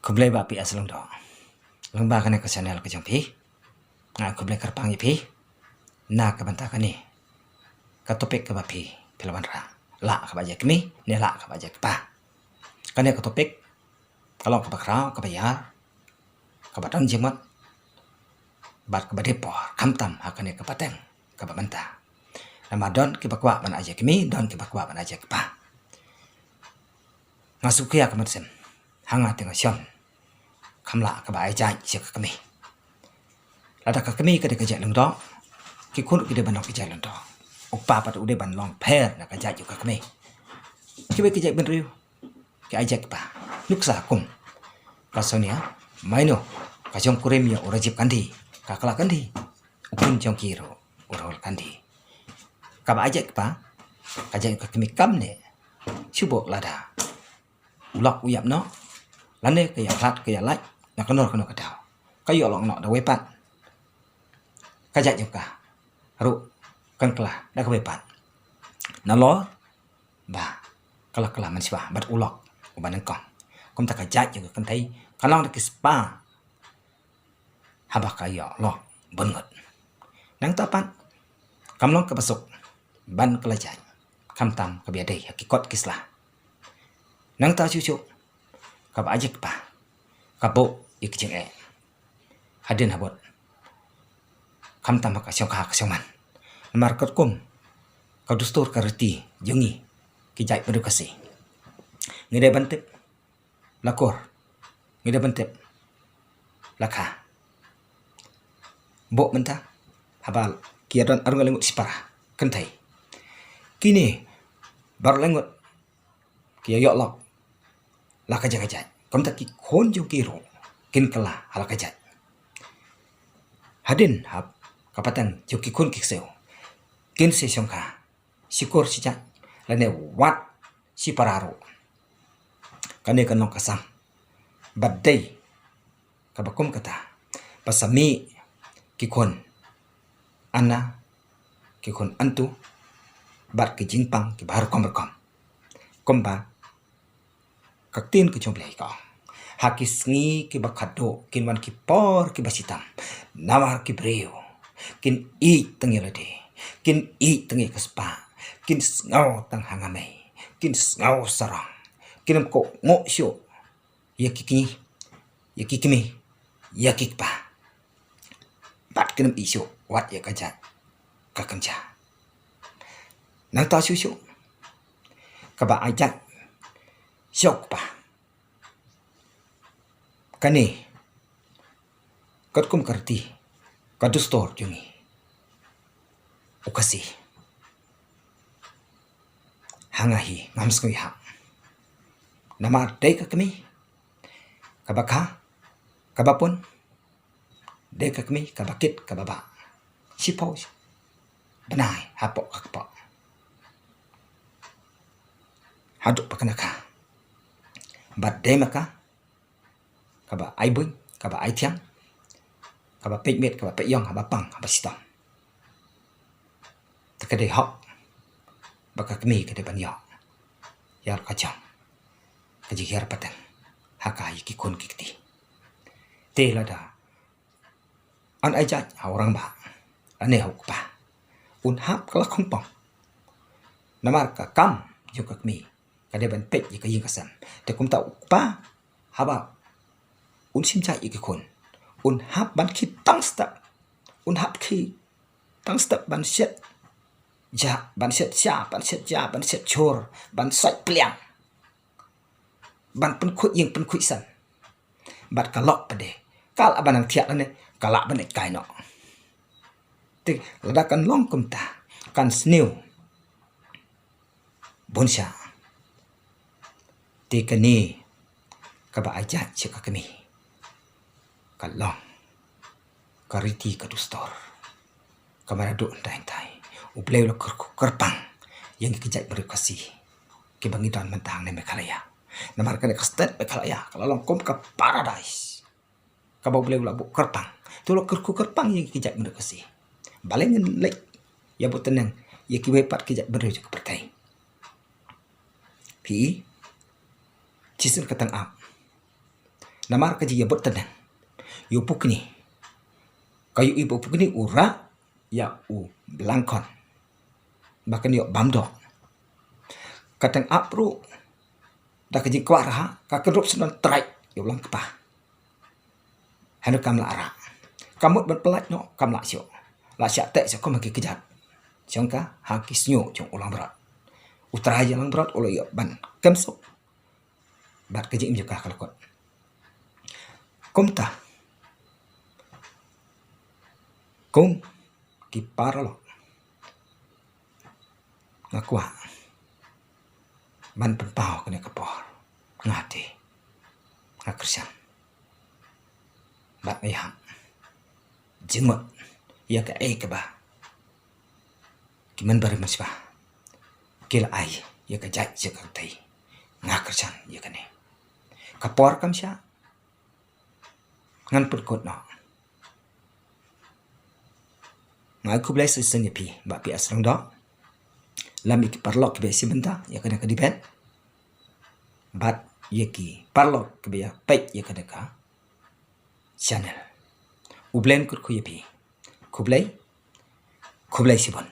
Kublai bapi aslong do. Lengba kane ke channel ke jong pi. Nga kublai kerpang pi. Na ke bantah kane. Ka topik ke bapi pilawan ra. La ke baje kemi, ne la ke baje pa. Kane ke topik kalau ke bakrau ke bayar. Ke batang jemat. Bat ke badepor kamtam hakane ke pateng ke bantah. Ramadan ke bakwa ban aje kemi, don ke bakwa ban aje pa. Ngasukia ke medsem. Hanga tengah syam. Kamla ke bai jai sia ke kami. Lada ke kami ke de kejak leng do. Ki kun ke de ban ke jai leng do. Upa pat ude ban long per na ke jai ke kami. Ki be kejak ben riu. Ki ajak pa. Nuksa kum. Kasonia maino ka jong kuremia urajib kandi. Ka kala kandi. Ukun jong kiro urol kandi. Ka ba ajak pa. Ka jai ke kami kamne. Chubo lada. Ulok uyap no. Lane ke ya plat ke ya lai. Na kenor kenor ke dau. Kayo long no da wepat. Kajak juga. Ru kan kelah da ke wepat. Na lo ba kala kala man siwa bat ulok uban engkong. Kum ta kajak juga kan tai kalong da ke spa. Habak kayo lo bengut. Nang tapan kamlong ke besuk ban kelajaj. Kam tam ke biadai hakikot kislah. Nang ta cucu kap ajak pa kapo ikjeng e hadin habot kam tam ka syong ka syongman market kum ka dustur ka reti jungi ki jai edukasi ngide bantep lakor ngide bantep lakha bo menta habal kiadan arung lengut sipara kentai kini bar lengut kia yok lok la kajaj kom taki khon jo kiro kin kala hala kajaj hadin hab kapatan jo ki khon kikseo kin se syongka sikor sijak lane wat si pararo kane kanong kasam badai kabakum kata pasami ki khon ana ki khon antu bat ki jingpang ki bar kom berkom komba kaktin ke jomblai ka hakis ngi ki bakado kin wan ki por ki basitam namar ki breo kin i tengelade kin i tengi kespa kin ngau tang hangame kin ngau sarang kin ko ngo syo yakiki yakikimi yakikpa bat kin isyo wat ya kaja kakamja nang ta syu kaba ajak syok pa kani kat kum karti kadustor jungi ukasi hangahi ngamskui ha nama dei ka kami kabaka kabapun dei ka kami kabakit kababa sipau benai hapok kakpa haduk pakanaka bat de maka kaba ai bun kaba ai thiang kaba pek met kaba pek yong kaba pang kaba sitam takade hok baka kemi kade ban yo yar kacham kaji hiar patang hakai ki kon kikti te lada an ajat orang ba ane hok pa un hap kala kompong namar ka kam juga kemi kade ban pek jika yin kasam te kum ta pa haba un sim cha iki kon un hap ban ki tang step un hap ki tang step ban set ja ban set ja ban set ja ban set chor ban sai pliang ban pen khu yin pen khu san bat ka lok pade kal abanang thiak ne kala ban kai no te ladakan long kum ta kan snew bonsha tekani kaba ajak cika kami kalong kariti kadustor kamarado entai ubleu lo kerpang yang kejak berkasi ke bangidan mentang ne mekalaya namarkan kastet mekalaya kalong kom ka paradise kaba ubleu la bu kerpang tu lo kerpang yang kejak berkasi balengin lek ya boteneng ya kiwe pat kejak berju ke pertai pi Cisun katang ap. namar ka ji yabot tenang yu pukni kayu ibu pukni ura ya belangkon bahkan yo bamdo katang apru da ka ji kwara ka kerup senon trai yo lang kapa hanu kam la ara kamut berpelat no kam la sio la syak tek syak ko maki kejat siangka hakis nyo jong ulang berat utara jalan berat ulo yo ban kemso bat keji im juga kalkot kumta kum ki paralo ngakwa ban penpau kena kapor ngati ngakersan bat ayam jemut ya ka ke ba kiman bari masba kila ai ya ka jai ya ka tai ngakersan ya kane kapor kam sya ngan perkot no ngai ku blai sen pi ba pi asrang do lami ki parlok be si benta ya kada ka dipet bat ye ki parlok ke be pek ya kada ka channel ublen kur ku ye pi kublai si bon